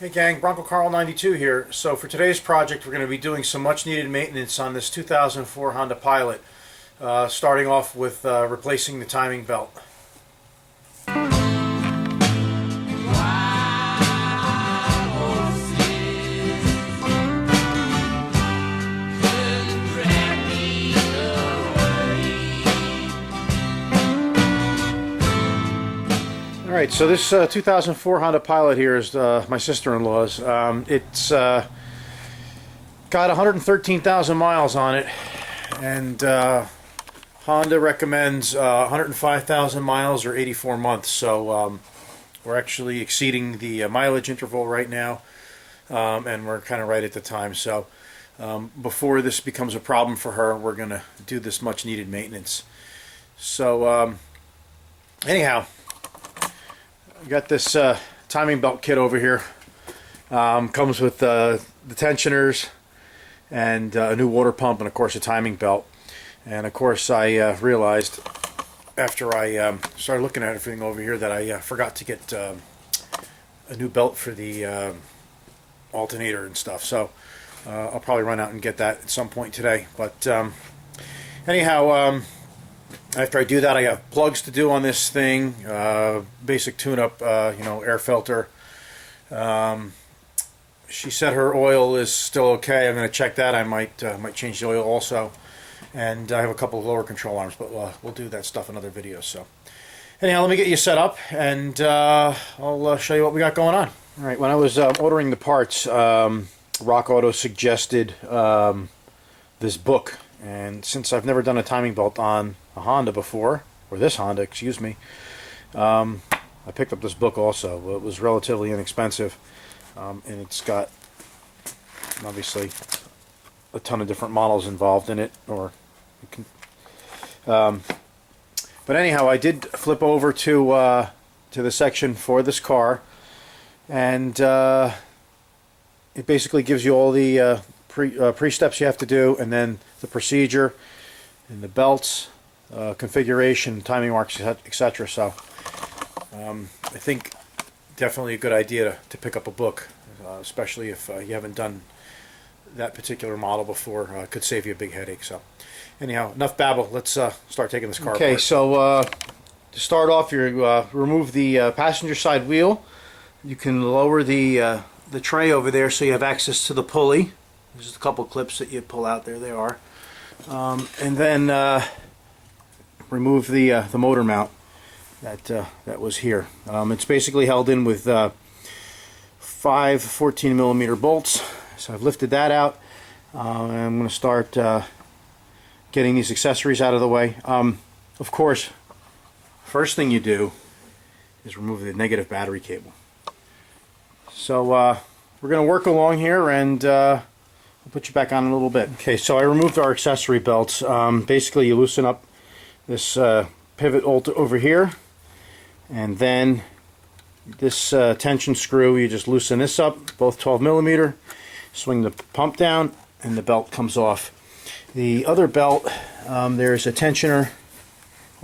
Hey gang, Bronco Carl 92 here. So for today's project we're going to be doing some much needed maintenance on this 2004 Honda Pilot, starting off with replacing the timing belt. Alright, so this 2004 Honda Pilot here is my sister-in-law's. It's got 113,000 miles on it, and Honda recommends 105,000 miles or 84 months. So we're actually exceeding the mileage interval right now, and we're kind of right at the time. So before this becomes a problem for her, we're going to do this much needed maintenance. So anyhow, I got this timing belt kit over here. Comes with the tensioners and a new water pump and of course a timing belt. And of course I realized after I started looking at everything over here that I forgot to get a new belt for the alternator and stuff. So I'll probably run out and get that at some point today. But anyhow, after I do that, I have plugs to do on this thing, basic tune-up, air filter. She said her oil is still okay. I'm going to check that. I might change the oil also, and I have a couple of lower control arms, but we'll do that stuff in other videos. So, anyhow, let me get you set up, and I'll show you what we got going on. All right. When I was ordering the parts, Rock Auto suggested this book. And since I've never done a timing belt on a Honda before, or this Honda, excuse me, I picked up this book also. It was relatively inexpensive, and it's got obviously a ton of different models involved in it. Or you can, but anyhow, I did flip over to the section for this car, and it basically gives you all the pre-steps you have to do, and then the procedure and the belts, configuration, timing marks, etc. So I think definitely a good idea to pick up a book, especially if you haven't done that particular model before. Could save you a big headache. So anyhow, enough babble. Let's start taking this car apart. Okay, so to start off, you remove the passenger side wheel. You can lower the tray over there so you have access to the pulley. There's just a couple clips that you pull out. There they are. And then remove the motor mount that was here. It's basically held in with 5 14mm bolts. So I've lifted that out. And I'm going to start getting these accessories out of the way. Of course, first thing you do is remove the negative battery cable. So we're going to work along here, and I'll put you back on in a little bit. Okay, so I removed our accessory belts. Basically, you loosen up this pivot over here, and then this tension screw, you just loosen this up, both 12mm, swing the pump down, and the belt comes off. The other belt, there's a tensioner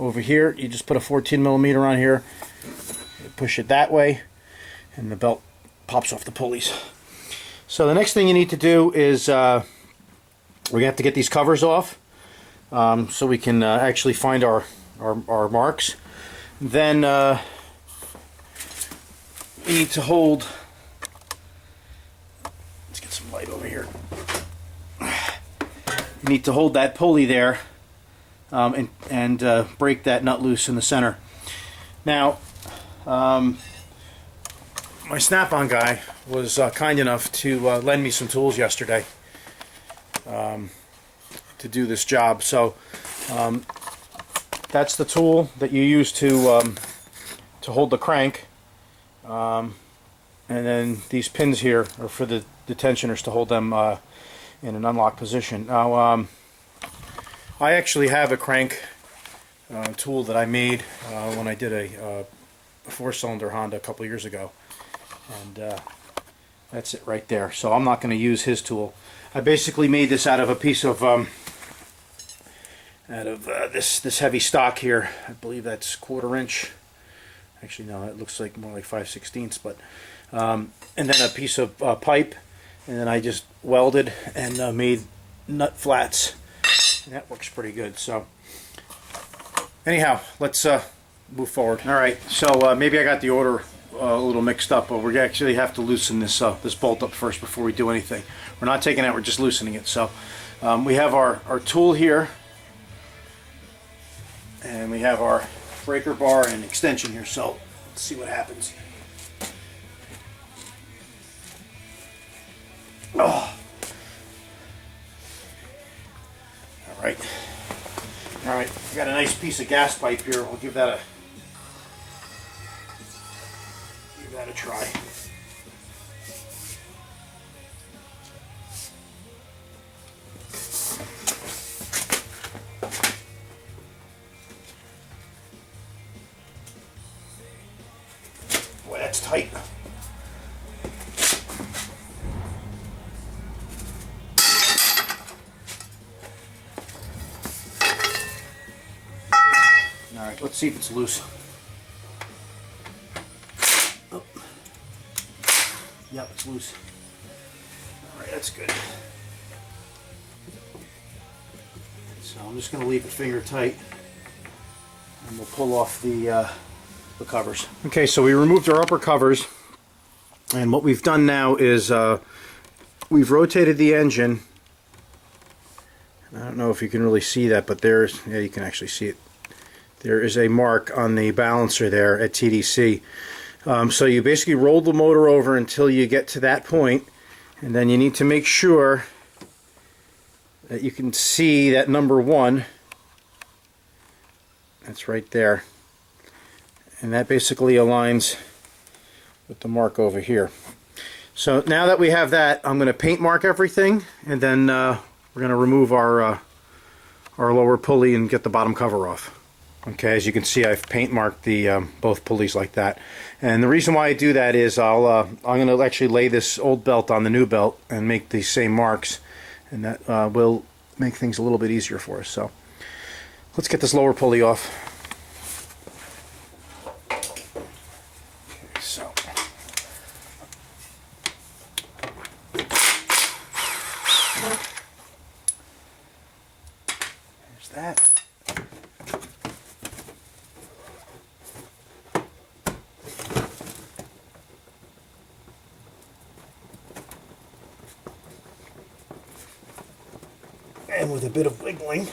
over here. You just put a 14mm on here, push it that way, and the belt pops off the pulleys. So the next thing you need to do is we have to get these covers off, so we can actually find our marks. Then we need to hold, let's get some light over here. You need to hold that pulley there and break that nut loose in the center. Now my Snap-on guy was kind enough to lend me some tools yesterday to do this job. So that's the tool that you use to hold the crank, and then these pins here are for the tensioners to hold them in an unlocked position. Now I actually have a crank tool that I made when I did a 4-cylinder Honda a couple years ago. And that's it right there. So I'm not going to use his tool. I basically made this out of a piece of this heavy stock here. I believe that's 1/4 inch. Actually, no, it looks like more like 5/16. But and then a piece of pipe, and then I just welded and made nut flats, and that works pretty good. So anyhow, let's move forward. All right, so maybe I got the order a little mixed up, but we actually have to loosen this this bolt up first before we do anything. We're not taking it out, we're just loosening it. So we have our tool here, and we have our breaker bar and extension here. So let's see what happens. Oh. All right. All right, I got a nice piece of gas pipe here. We'll give that a try. Boy, that's tight. All right, let's see if it's loose. Oh. Yep, it's loose. All right, that's good. So I'm just going to leave it finger tight, and we'll pull off the covers. Okay, so we removed our upper covers, and what we've done now is we've rotated the engine. I don't know if you can really see that, but there's, yeah, you can actually see it. There is a mark on the balancer there at TDC. So you basically roll the motor over until you get to that point, and then you need to make sure that you can see that number 1. That's right there. And that basically aligns with the mark over here. So now that we have that, I'm going to paint mark everything, and then we're going to remove our lower pulley and get the bottom cover off. Okay, as you can see, I've paint marked the both pulleys like that, and the reason why I do that is I'm going to actually lay this old belt on the new belt and make these same marks, and that will make things a little bit easier for us. So let's get this lower pulley off. Okay, so there's that. And with a bit of wiggling,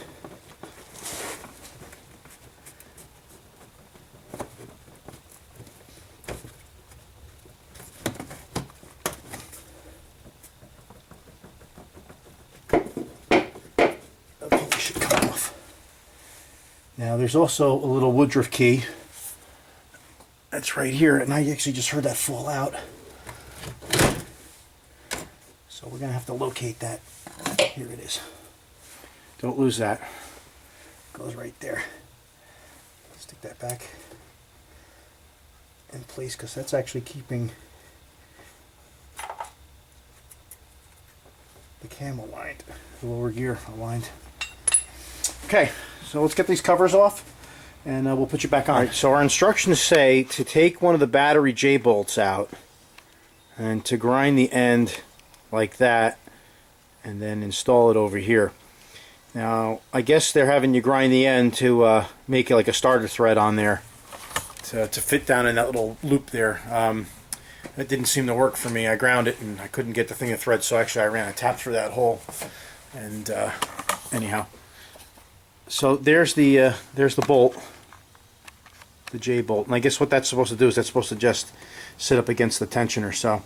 the pulley should come off. Now there's also a little woodruff key that's right here, and I actually just heard that fall out. So we're going to have to locate that. Here it is. Don't lose that. It goes right there. Stick that back in place, because that's actually keeping the cam aligned, the lower gear aligned. Okay, so let's get these covers off, and we'll put you back on. All right, so our instructions say to take one of the battery J-bolts out and to grind the end like that, and then install it over here. Now, I guess they're having you grind the end to make it like a starter thread on there to fit down in that little loop there. That didn't seem to work for me. I ground it and I couldn't get the thing to thread, so actually I ran a tap through that hole. And anyhow, so there's the bolt, the J bolt, and I guess what that's supposed to do is that's supposed to just sit up against the tensioner. So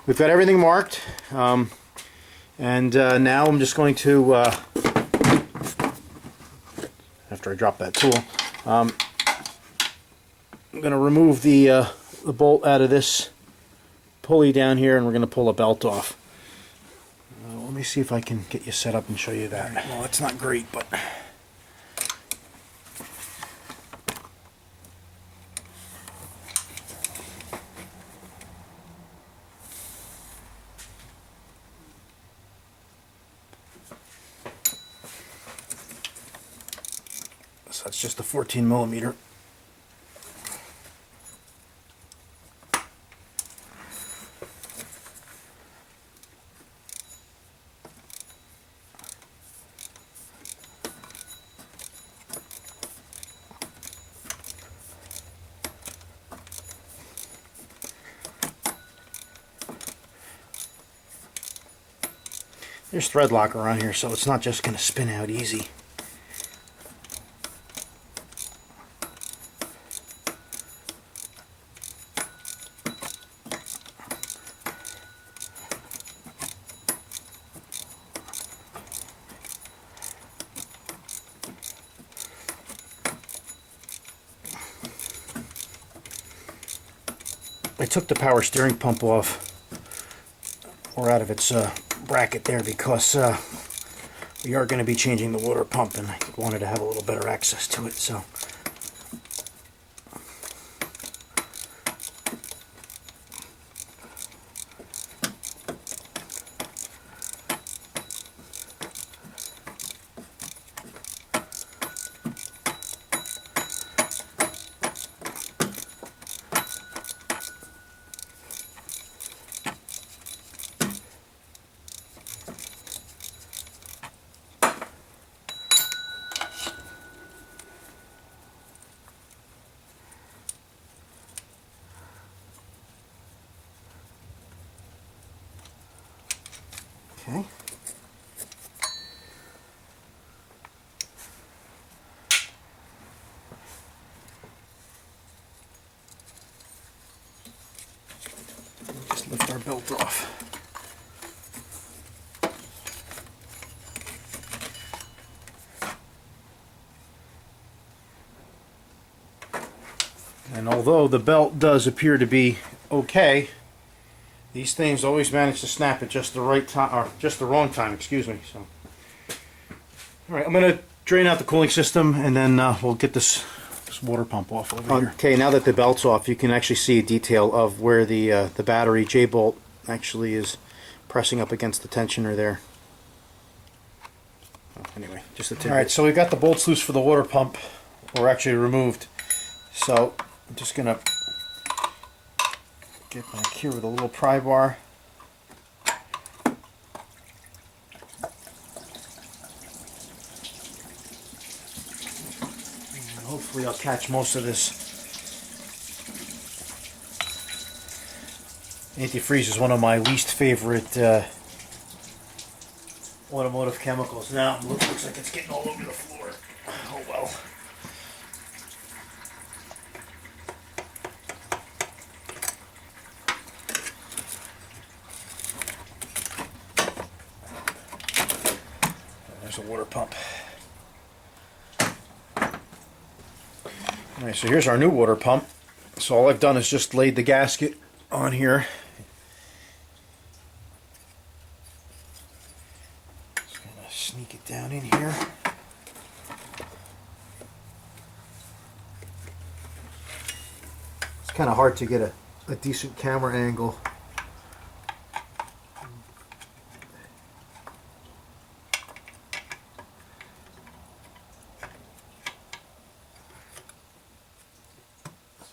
we've got everything marked, and now I'm just going to, after I drop that tool, I'm going to remove the bolt out of this pulley down here, and we're going to pull a belt off. Let me see if I can get you set up and show you that. Well, it's not great, but so that's just a 14 millimeter. There's thread locker on here, so it's not just going to spin out easy. I took the power steering pump off, or out of its bracket there, because we are going to be changing the water pump, and I wanted to have a little better access to it. So okay. Just lift our belt off. And although the belt does appear to be okay, these things always manage to snap at just the right time, or just the wrong time, excuse me. So, all right, I'm going to drain out the cooling system, and then we'll get this water pump off over here. Okay, now that the belt's off, you can actually see a detail of where the battery J-bolt actually is pressing up against the tensioner there. Anyway, just a tidbit. All right, so we got the bolts loose for the water pump, or actually removed. So I'm just going to get back here with a little pry bar. And hopefully I'll catch most of this. Antifreeze is one of my least favorite automotive chemicals. Now it looks like it's getting all over the floor. Oh well. There's a water pump. Alright, so here's our new water pump. So all I've done is just laid the gasket on here. Just gonna sneak it down in here. It's kind of hard to get a decent camera angle.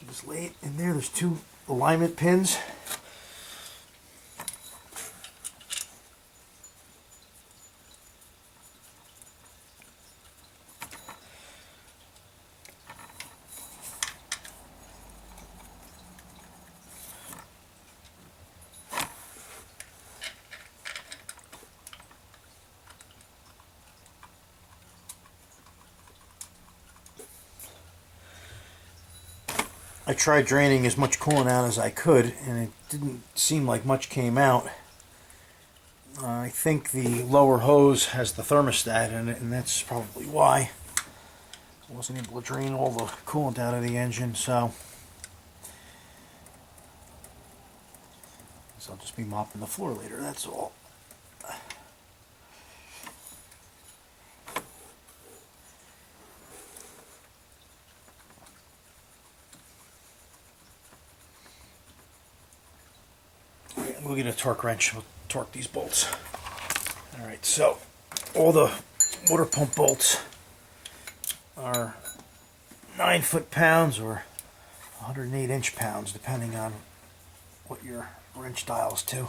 Just lay it in there. There's two alignment pins. I tried draining as much coolant out as I could, and it didn't seem like much came out. I think the lower hose has the thermostat in it, and that's probably why. I wasn't able to drain all the coolant out of the engine, so I'll just be mopping the floor later, that's all. We'll get a torque wrench, we'll torque these bolts. Alright, so all the water pump bolts are 9 foot-pounds or 108 inch-pounds, depending on what your wrench dials to.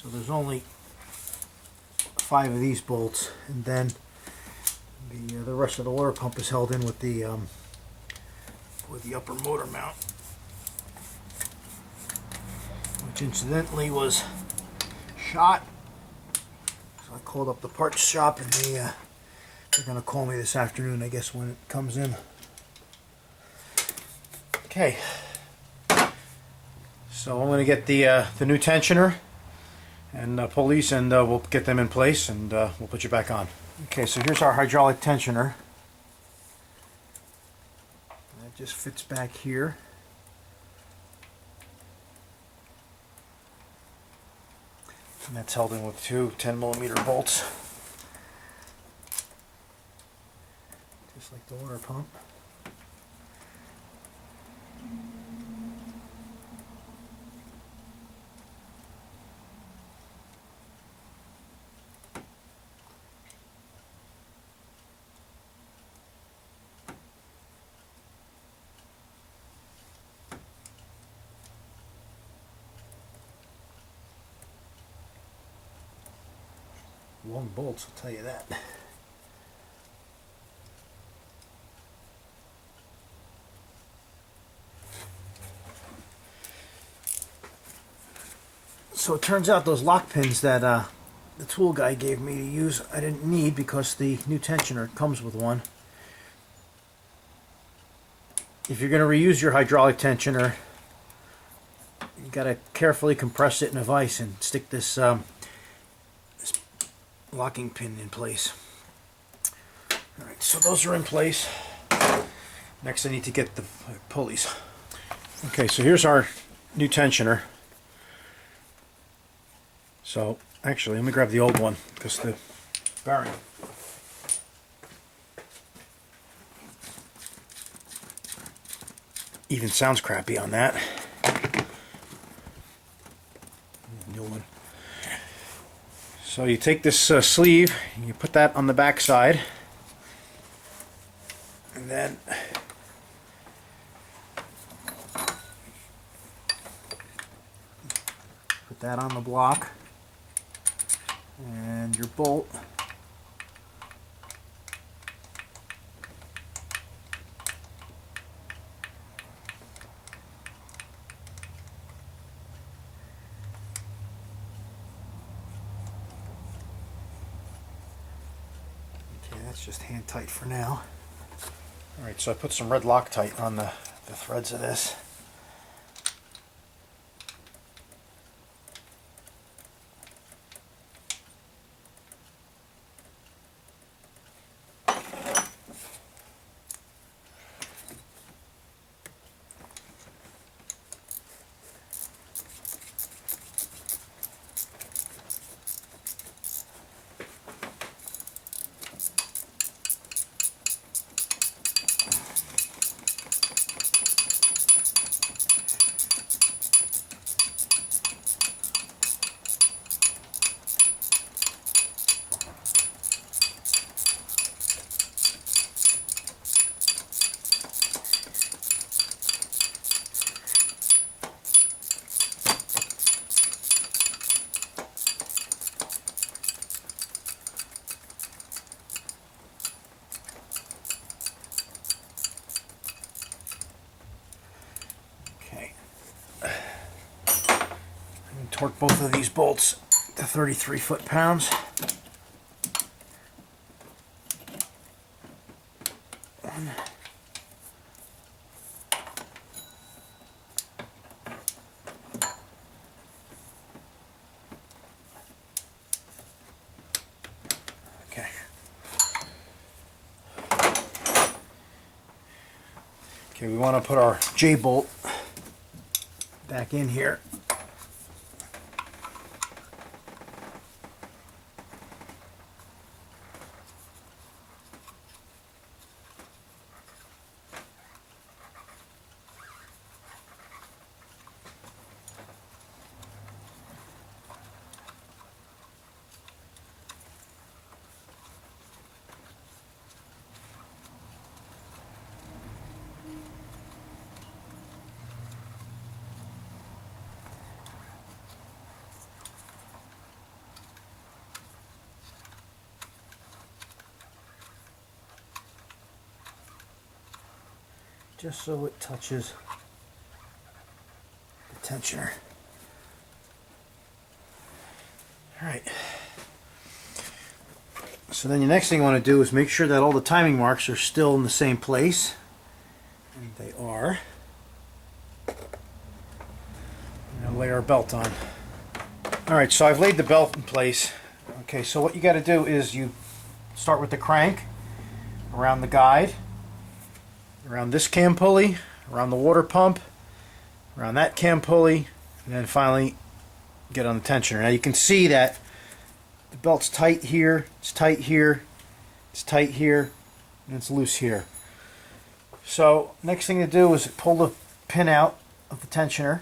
So there's only 5 of these bolts, and then the rest of the water pump is held in with the upper motor mount, which incidentally was shot. So I called up the parts shop, and they're going to call me this afternoon, I guess, when it comes in. Okay, so I'm going to get the new tensioner and pulleys, and we'll get them in place, and we'll put you back on. Okay, so here's our hydraulic tensioner. That just fits back here. And that's held in with 2 10mm bolts, just like the water pump. Long bolts, I'll tell you that. So it turns out those lock pins that the tool guy gave me to use, I didn't need, because the new tensioner comes with one. If you're going to reuse your hydraulic tensioner, you got to carefully compress it in a vise and stick this locking pin in place. Alright, so those are in place. Next I need to get the pulleys. Okay, so here's our new tensioner. So actually, let me grab the old one, because the bearing even sounds crappy on that. New one. So you take this sleeve, and you put that on the back side, and then put that on the block, and your bolt. That's just hand tight for now. Alright, so I put some red Loctite on the threads of this. Torque both of these bolts to 33 foot-pounds. Okay. Okay, we want to put our J-bolt back in here. just so it touches the tensioner. Alright. So then the next thing you want to do is make sure that all the timing marks are still in the same place. And they are. And lay our belt on. Alright, so I've laid the belt in place. Okay, so what you got to do is you start with the crank around the guide, around this cam pulley, around the water pump, around that cam pulley, and then finally get on the tensioner. Now you can see that the belt's tight here, it's tight here, it's tight here, and it's loose here. So next thing to do is pull the pin out of the tensioner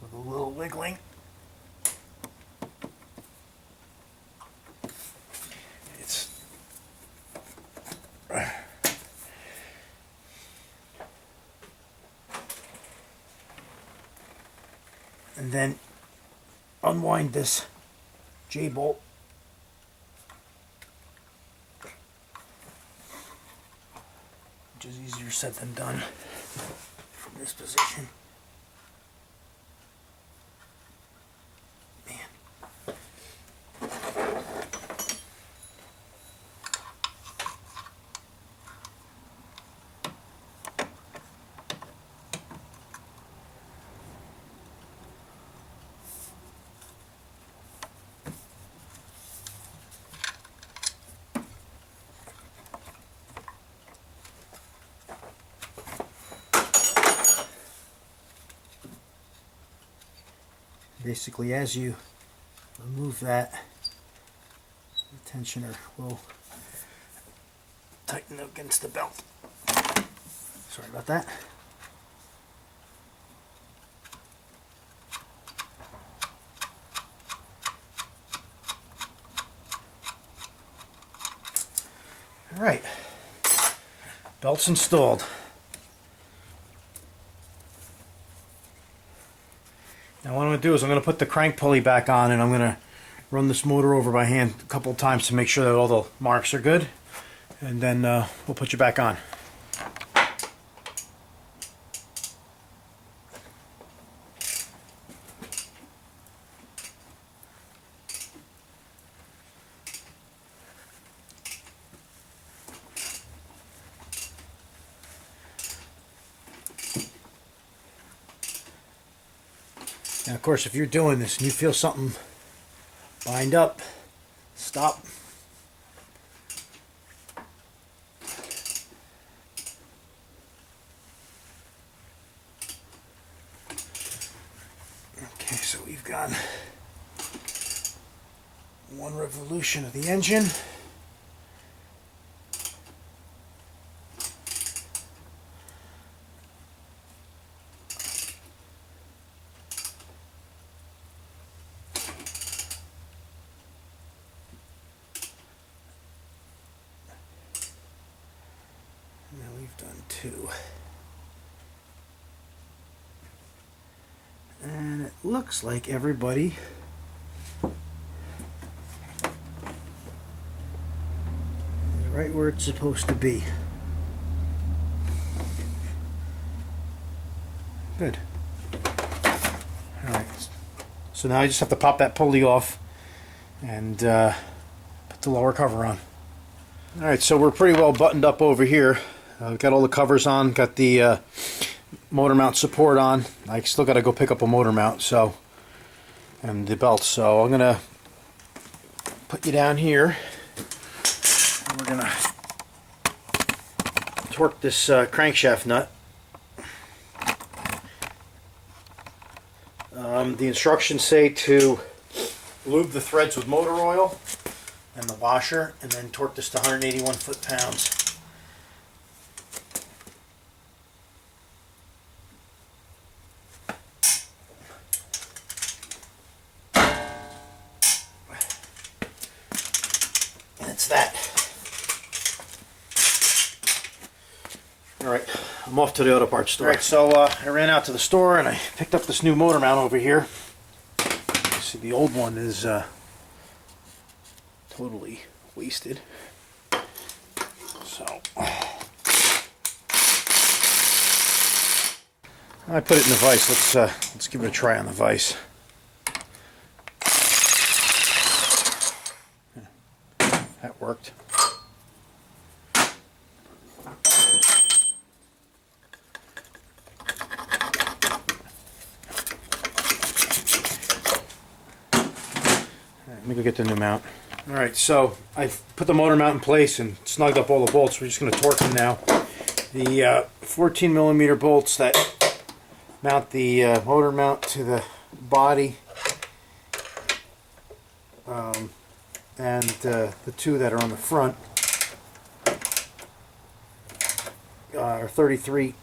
with a little wiggling. And then unwind this J-bolt. Which is easier said than done from this position. Man. Basically, as you remove that, the tensioner will tighten against the belt. Sorry about that. All right, belt's installed. Now what I'm going to do is I'm going to put the crank pulley back on, and I'm going to run this motor over by hand a couple of times to make sure that all the marks are good, and then we'll put you back on. Now, of course, if you're doing this and you feel something bind up, stop. Okay, so we've got one revolution of the engine. Now we've done two. And it looks like everybody is right where it's supposed to be. Good. Alright. So now I just have to pop that pulley off and put the lower cover on. Alright, so we're pretty well buttoned up over here. Got all the covers on, got the motor mount support on. I still got to go pick up a motor mount, so, and the belt. So I'm gonna put you down here, and we're gonna torque this crankshaft nut. The instructions say to lube the threads with motor oil and the washer, and then torque this to 181 foot-pounds. That's that. Alright, I'm off to the auto parts store. Alright, so I ran out to the store and I picked up this new motor mount over here. You see, the old one is totally wasted. So I put it in the vise. Let's give it a try on the vise. That worked. Let me go get the new mount. Alright, so I've put the motor mount in place and snugged up all the bolts. We're just going to torque them now. The 14mm bolts that mount the motor mount to the body, and the two that are on the front are 33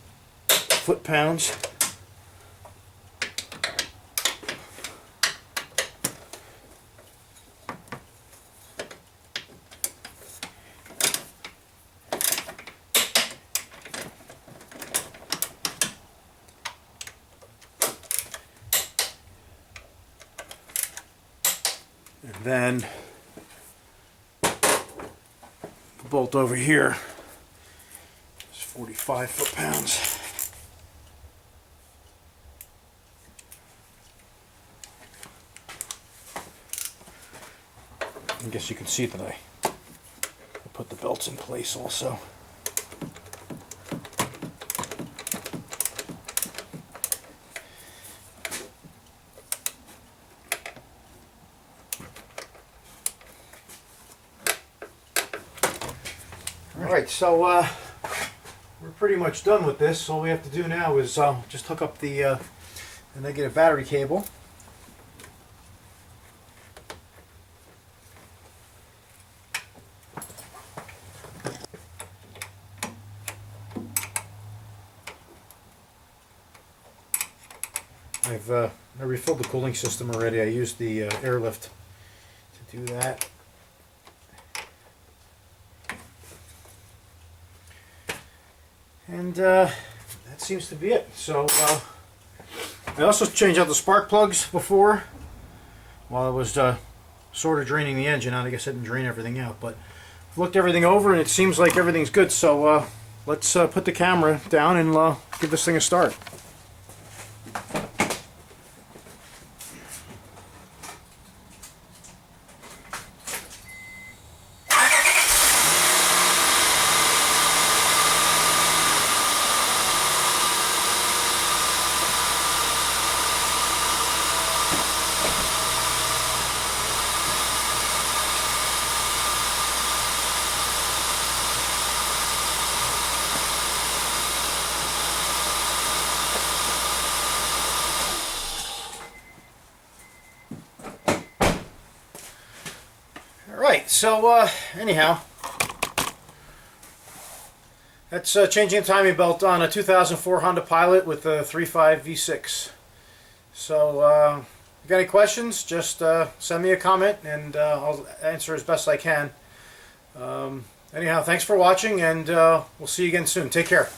foot-pounds. And then the bolt over here is 45 foot-pounds. I guess you can see that I put the belts in place also. Alright, so we're pretty much done with this. All we have to do now is just hook up the negative battery cable. I refilled the cooling system already. I used the airlift to do that. And that seems to be it. So I also changed out the spark plugs before while I was sort of draining the engine out. I guess I didn't drain everything out, but I've looked everything over and it seems like everything's good. So let's put the camera down and give this thing a start. Alright, so anyhow, that's changing the timing belt on a 2004 Honda Pilot with a 3.5 V6. So, if you got any questions, just send me a comment and I'll answer as best I can. Anyhow, thanks for watching and we'll see you again soon. Take care.